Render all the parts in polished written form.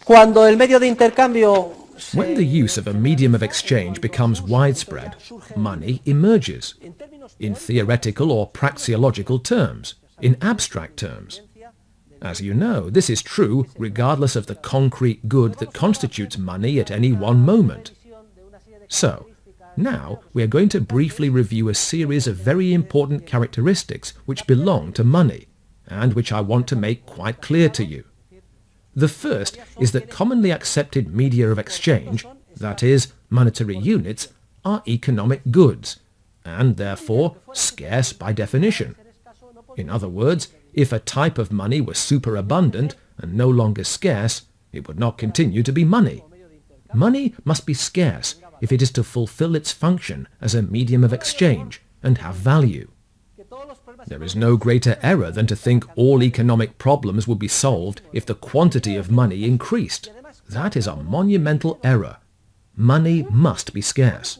Cuando el medio de intercambio When the use of a medium of exchange becomes widespread, money emerges. In theoretical or praxeological terms, in abstract terms. As you know, this is true regardless of the concrete good that constitutes money at any one moment. So, now we are going to briefly review a series of very important characteristics which belong to money, and which I want to make quite clear to you. The first is that commonly accepted media of exchange, that is, monetary units, are economic goods, and therefore scarce by definition. In other words, if a type of money were superabundant and no longer scarce, it would not continue to be money. Money must be scarce if it is to fulfill its function as a medium of exchange and have value. There is no greater error than to think all economic problems would be solved if the quantity of money increased. That is a monumental error. Money must be scarce.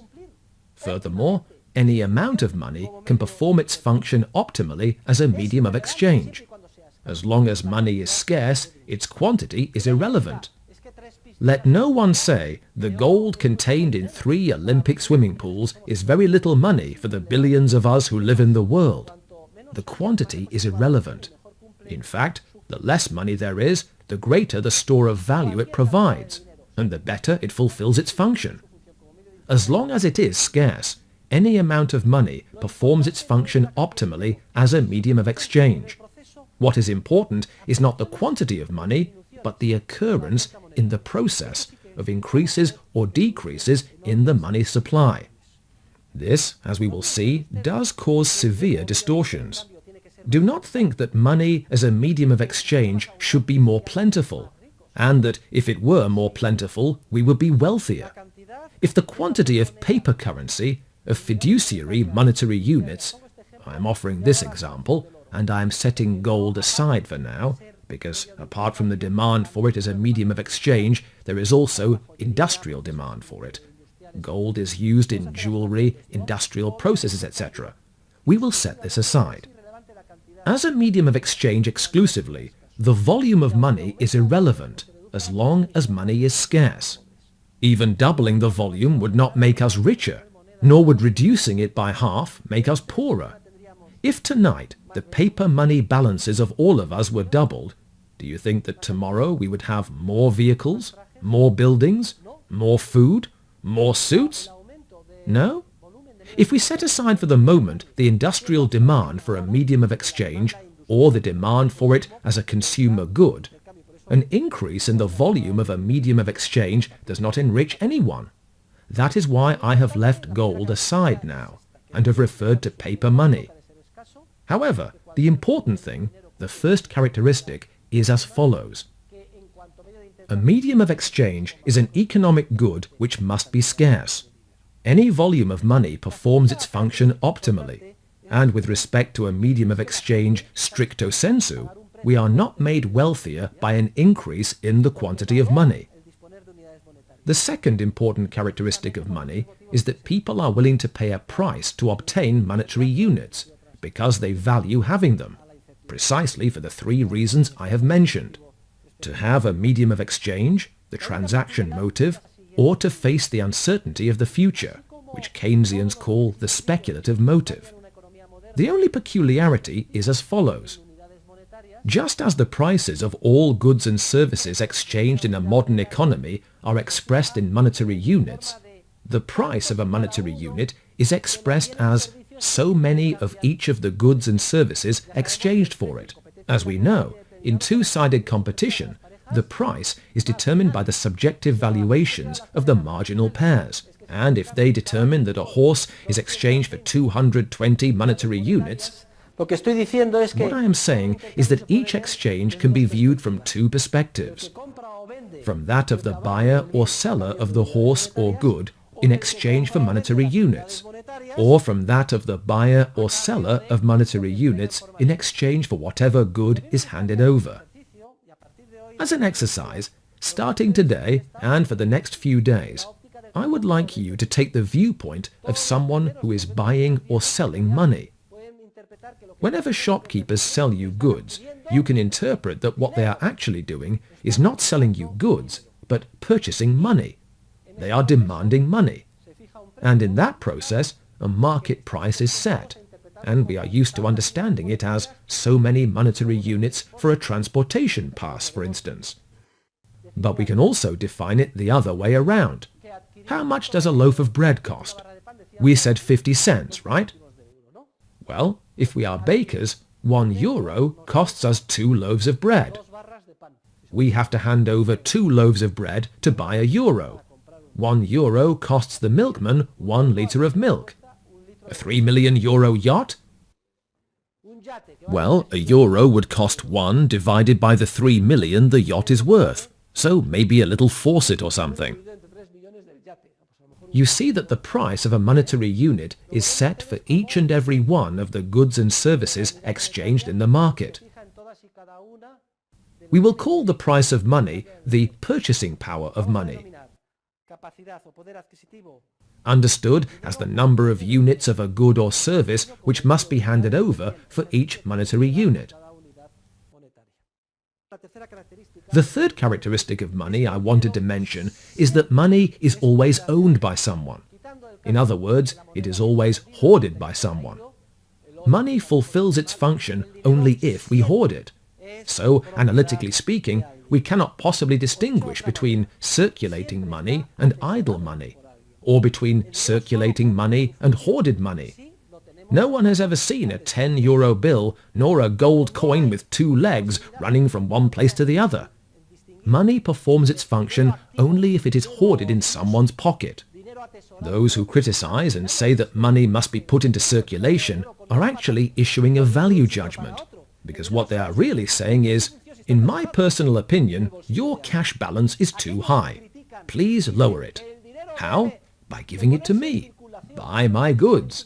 Furthermore, any amount of money can perform its function optimally as a medium of exchange. As long as money is scarce, its quantity is irrelevant. Let no one say the gold contained in 3 Olympic swimming pools is very little money for the billions of us who live in the world. The quantity is irrelevant. In fact, the less money there is, the greater the store of value it provides, and the better it fulfills its function. As long as it is scarce, any amount of money performs its function optimally as a medium of exchange. What is important is not the quantity of money, but the occurrence in the process of increases or decreases in the money supply. This, as we will see, does cause severe distortions. Do not think that money as a medium of exchange should be more plentiful, and that if it were more plentiful, we would be wealthier. If the quantity of paper currency, of fiduciary monetary units, I am offering this example, and I am setting gold aside for now, because apart from the demand for it as a medium of exchange, there is also industrial demand for it. Gold is used in jewelry, industrial processes, etc. We will set this aside. As a medium of exchange exclusively, the volume of money is irrelevant as long as money is scarce. Even doubling the volume would not make us richer, nor would reducing it by half make us poorer. If tonight the paper money balances of all of us were doubled, do you think that tomorrow we would have more vehicles, more buildings, more food, more suits? No? If we set aside for the moment the industrial demand for a medium of exchange, or the demand for it as a consumer good, an increase in the volume of a medium of exchange does not enrich anyone. That is why I have left gold aside now, and have referred to paper money. However, the important thing, the first characteristic, is as follows. A medium of exchange is an economic good which must be scarce. Any volume of money performs its function optimally, and with respect to a medium of exchange stricto sensu, we are not made wealthier by an increase in the quantity of money. The second important characteristic of money is that people are willing to pay a price to obtain monetary units, because they value having them, precisely for the 3 reasons I have mentioned. To have a medium of exchange, the transaction motive, or to face the uncertainty of the future, which Keynesians call the speculative motive. The only peculiarity is as follows. Just as the prices of all goods and services exchanged in a modern economy are expressed in monetary units, the price of a monetary unit is expressed as so many of each of the goods and services exchanged for it. As we know, in 2-sided competition, the price is determined by the subjective valuations of the marginal pairs, and if they determine that a horse is exchanged for 220 monetary units, what I am saying is that each exchange can be viewed from 2 perspectives. From that of the buyer or seller of the horse or good in exchange for monetary units, or from that of the buyer or seller of monetary units in exchange for whatever good is handed over. As an exercise, starting today and for the next few days, I would like you to take the viewpoint of someone who is buying or selling money. Whenever shopkeepers sell you goods, you can interpret that what they are actually doing is not selling you goods, but purchasing money. They are demanding money. And in that process, a market price is set, and we are used to understanding it as so many monetary units for a transportation pass, for instance. But we can also define it the other way around. How much does a loaf of bread cost? We said 50 cents, right? Well, if we are bakers, €1 costs us 2 loaves of bread. We have to hand over 2 loaves of bread to buy €1. €1 costs the milkman 1 litre of milk. A €3 million yacht? Well, a euro would cost 1 divided by the 3 million the yacht is worth. So maybe a little faucet or something. You see that the price of a monetary unit is set for each and every one of the goods and services exchanged in the market. We will call the price of money the purchasing power of money, understood as the number of units of a good or service which must be handed over for each monetary unit. The third characteristic of money I wanted to mention is that money is always owned by someone. In other words, it is always hoarded by someone. Money fulfills its function only if we hoard it. So, analytically speaking, we cannot possibly distinguish between circulating money and idle money, or between circulating money and hoarded money. No one has ever seen a €10 bill, nor a gold coin with 2 legs running from one place to the other. Money performs its function only if it is hoarded in someone's pocket. Those who criticize and say that money must be put into circulation are actually issuing a value judgment, because what they are really saying is, in my personal opinion, your cash balance is too high. Please lower it. How? By giving it to me. Buy my goods.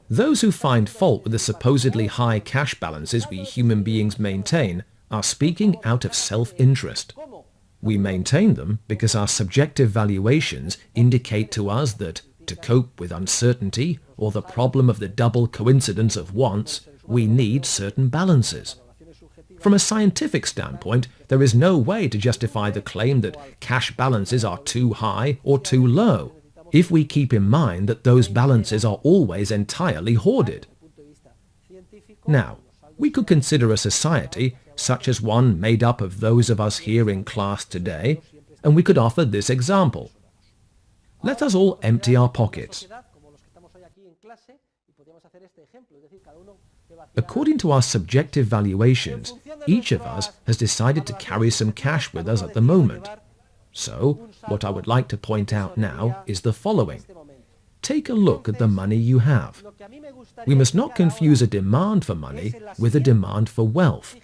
Those who find fault with the supposedly high cash balances we human beings maintain are speaking out of self-interest. We maintain them because our subjective valuations indicate to us that, to cope with uncertainty or the problem of the double coincidence of wants, we need certain balances. From a scientific standpoint, there is no way to justify the claim that cash balances are too high or too low, if we keep in mind that those balances are always entirely hoarded. Now, we could consider a society such as one made up of those of us here in class today, and we could offer this example. Let us all empty our pockets. According to our subjective valuations, each of us has decided to carry some cash with us at the moment. So, what I would like to point out now is the following. Take a look at the money you have. We must not confuse a demand for money with a demand for wealth.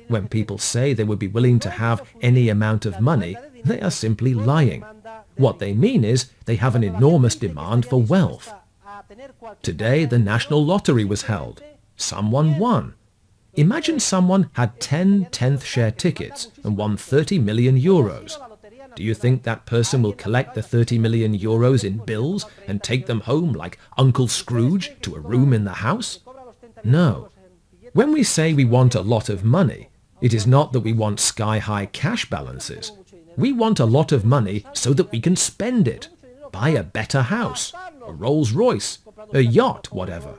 When people say they would be willing to have any amount of money, they are simply lying. What they mean is they have an enormous demand for wealth. Today, the national lottery was held. Someone won. Imagine someone had 10 tenth share tickets and won €30 million. Do you think that person will collect the €30 million in bills and take them home like Uncle Scrooge to a room in the house? No. When we say we want a lot of money, it is not that we want sky-high cash balances. We want a lot of money so that we can spend it. Buy a better house, a Rolls-Royce, a yacht, whatever.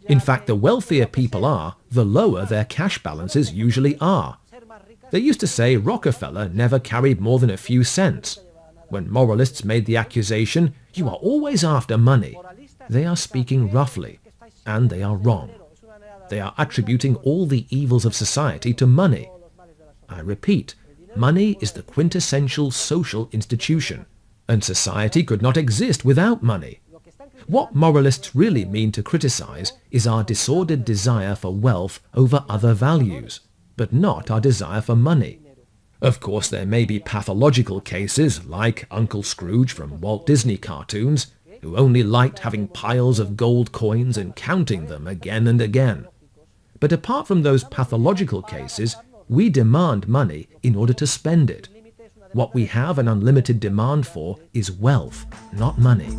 In fact, the wealthier people are, the lower their cash balances usually are. They used to say Rockefeller never carried more than a few cents. When moralists made the accusation, "You are always after money," they are speaking roughly, and they are wrong. They are attributing all the evils of society to money. I repeat, money is the quintessential social institution, and society could not exist without money. What moralists really mean to criticize is our disordered desire for wealth over other values, but not our desire for money. Of course, there may be pathological cases, like Uncle Scrooge from Walt Disney cartoons, who only liked having piles of gold coins and counting them again and again. But apart from those pathological cases, we demand money in order to spend it. What we have an unlimited demand for is wealth, not money.